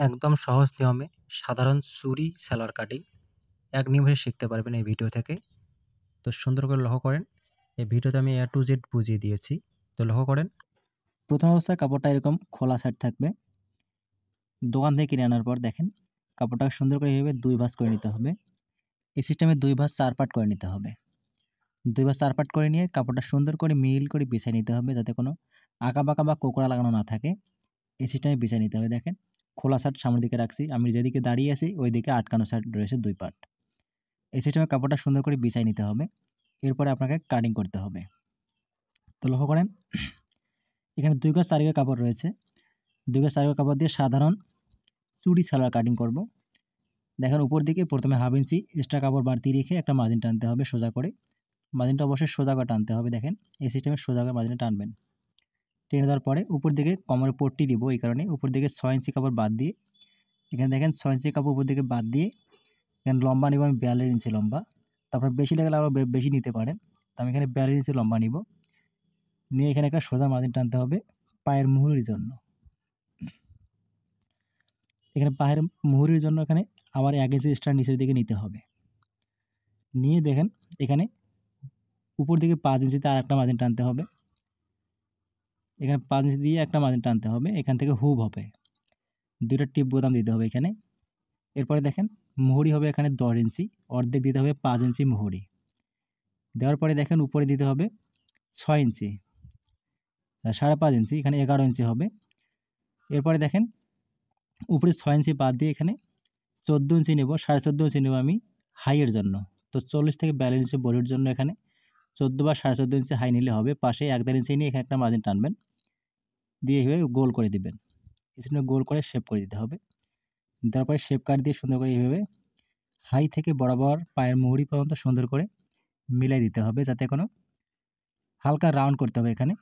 একদম সহজ নিয়মে সাধারণ চুরি সেলার কাটিং এক নিমেষে শিখতে পারবেন এই ভিডিও থেকে। তো সুন্দর করে লক্ষ্য করেন, এই ভিডিওতে আমি A to Z বুঝিয়ে দিয়েছি। তো লক্ষ্য করেন, প্রথম অবস্থায় কাপড়টা এরকম খোলা সাইড থাকবে। দোকান থেকে কিনে আনার পর দেখেন কাপড়টাকে সুন্দর করে এভাবে ২ ভাঁজ করে নিতে হবে। এই সিস্টেমে ২ ভাঁজ ৪ পার্ট করে নিতে হবে। ২ ভাঁজ ৪ পার্ট করে নিয়ে কাপড়টা সুন্দর করে মিল করে বিছিয়ে নিতে হবে, যাতে কোনো আঁকা-বাঁকা বা কোঁকড়া লাগানো না থাকে। এই সিস্টেমে বিছিয়ে নিতে হবে। দেখেন খোলা সাইড সামনের দিকে রাখছি। আমি যেদিকে দাঁড়িয়ে আছি ওইদিকে আটকানো সাইড রয়েছে ২ পার্ট। এই সিস্টেমে কাপড়টা সুন্দর করে বিছিয়ে নিতে হবে। এরপরে আপনাকে কাটিং করতে হবে। তো লক্ষ্য করেন, এখানে ২ গজ ৪ গজ কাপড় রয়েছে। ২ গজ ৪ গজ কাপড় দিয়ে সাধারণ চুড়ি সালোয়ার কাটিং করব। দেখেন উপর দিকে প্রথমে 1/2 ইঞ্চি এক্সট্রা কাপড় বাড়তি রেখে একটা মার্জিন টানতে হবে সোজা করে। মার্জিনটা অবশ্যই সোজা করে টানতে হবে। দেখেন এই সিস্টেমে সোজা করে মার্জিনটা টানবেন। টেনে দেওয়ার পরে উপর দিকে কোমরে পট্টি দিব, এই কারণে উপর দিকে ৬ ইঞ্চি কাপড় বাদ দিয়ে, এখানে দেখেন ৬ ইঞ্চি কাপড় উপর দিকে বাদ দিয়ে এখানে লম্বা নিব আমি ৪২ ইঞ্চি লম্বা। তারপর বেশি লাগলে আরও বেশি নিতে পারেন। তো আমি এখানে ৪২ ইঞ্চি লম্বা নিব। নিয়ে এখানে একটা সোজা মার্জিন টানতে হবে পায়ের মুহুরির জন্য। এখানে পায়ের মুহুরির জন্য এখানে আবার ১ ইঞ্চি এক্সট্রা নিচের দিকে নিতে হবে। নিয়ে দেখেন এখানে উপর দিকে ৫ ইঞ্চিতে আরেকটা মার্জিন টানতে হবে। এখানে ৫ ইঞ্চি দিয়ে একটা মার্জিন টানতে হবে। এখান থেকে হুব হবে। ২টা টিপ বোতাম দিতে হবে এখানে। এরপরে দেখেন মুহুরি হবে এখানে ১০ ইঞ্চি, অর্ধেক দিতে হবে ৫ ইঞ্চি মুহুরি। দেওয়ার পরে দেখেন উপরে দিতে হবে ৬ ইঞ্চি, ৫.৫ ইঞ্চি, এখানে ১১ ইঞ্চি হবে। এরপরে দেখেন উপরে ৬ ইঞ্চি বাদ দিয়ে এখানে ১৪ ইঞ্চি নেব, ১৪.৫ ইঞ্চি নেব আমি হাইয়ের জন্য। তো ৪০ থেকে ৪২ ইঞ্চি বডির জন্য এখানে ১৪ বা ১৪.৫ ইঞ্চি হাই নিলে হবে। পাশে ১.৫ ইঞ্চি নিয়ে এখানে একটা মার্জিন টানবেন, দিয়ে এইভাবে গোল করে দিবেন। এখানে গোল করে শেপ করে দিতে হবে। তারপরে শেপ কাট দিয়ে সুন্দর করে এইভাবে হাই থেকে বরাবর পায়ের মুহুরি পর্যন্ত সুন্দর করে মিলাই দিতে হবে, যাতে কোনো হালকা রাউন্ড করতে হবে। এখানে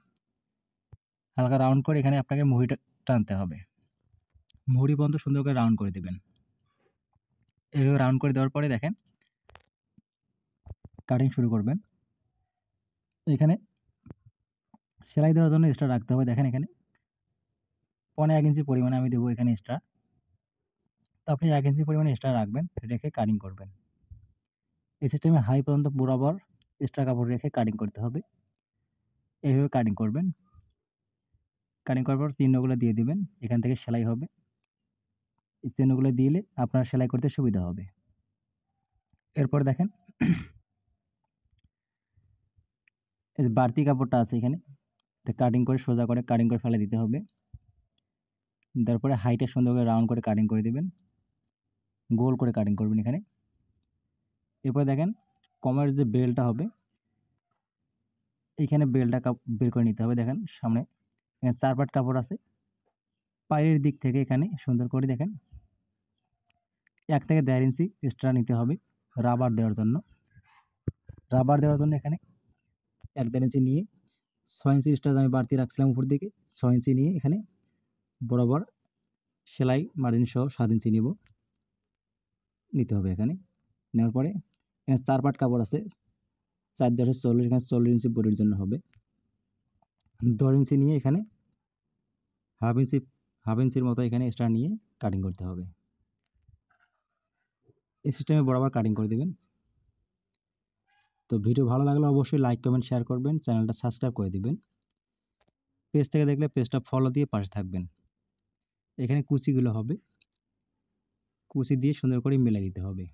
হালকা রাউন্ড করে এখানে আপনাকে মুহুরিটা টানতে হবে। মুহুরি পর্যন্ত সুন্দর করে রাউন্ড করে দেবেন। এইভাবে রাউন্ড করে দেওয়ার পরে দেখেন কাটিং শুরু করবেন। এখানে সেলাই দেওয়ার জন্য এক্সট্রা রাখতে হবে। দেখেন এখানে ১.৫ ইঞ্চি পরিমাণে আমি দেবো এখানে এক্সট্রা। তো আপনি ১ ইঞ্চি পরিমাণে এক্সট্রা রাখবেন, রেখে কাটিং করবেন। এই সিস্টেমে হাই পর্যন্ত বরাবর এক্সট্রা কাপড় রেখে কাটিং করতে হবে। এইভাবে কাটিং করবেন। কাটিং করার পর চিহ্নগুলো দিয়ে দিবেন, এখান থেকে সেলাই হবে। এই চিহ্নগুলো দিলে আপনার সেলাই করতে সুবিধা হবে। এরপর দেখেন এই যে বাড়তি কাপড়টা আছে এখানে, এটা কাটিং করে সোজা করে কাটিং করে ফেলে দিতে হবে। তারপরে হাইটে সুন্দর করে রাউন্ড করে কাটিং করে দিবেন, গোল করে কাটিং করবেন এখানে। এরপর দেখেন কোমরের যে বেল্টটা হবে, এইখানে বেল্টটা বের করে নিতে হবে। দেখেন সামনে এখানে ৪ পাট কাপড় আছে। পায়ের দিক থেকে এখানে সুন্দর করে দেখেন ১ থেকে ১.৫ ইঞ্চি এক্সট্রা নিতে হবে রাবার দেওয়ার জন্য। রাবার দেওয়ার জন্য এখানে ১.৫ ইঞ্চি নিয়ে ৬ ইঞ্চি এক্সট্রা আমি বাড়তি রাখছিলাম উপর দিকে, ৬ ইঞ্চি নিয়ে এখানে বরাবর সেলাই মার্জিন সহ ৭ ইঞ্চি নিতে হবে এখানে। নেওয়ার পরে এখানে ৪ পাট কাপড় আছে, ৪ × ১০ = ৪০, এখানে ৪০ ইঞ্চি বডির জন্য হবে। ১০ ইঞ্চি নিয়ে এখানে হাফ ইঞ্চির মতো এখানে এক্সট্রা নিয়ে কাটিং করতে হবে। এই সিস্টেমে বরাবর কাটিং করে দেবেন। তো ভিডিও ভালো লাগলে অবশ্যই লাইক, কমেন্ট, শেয়ার করবেন। চ্যানেলটা সাবস্ক্রাইব করে দিবেন। পেজ থেকে দেখলে পেজটা ফলো দিয়ে পাশে থাকবেন। এখানে কুচিগুলো হবে, কুচি দিয়ে সুন্দর করে মিলাই দিতে হবে।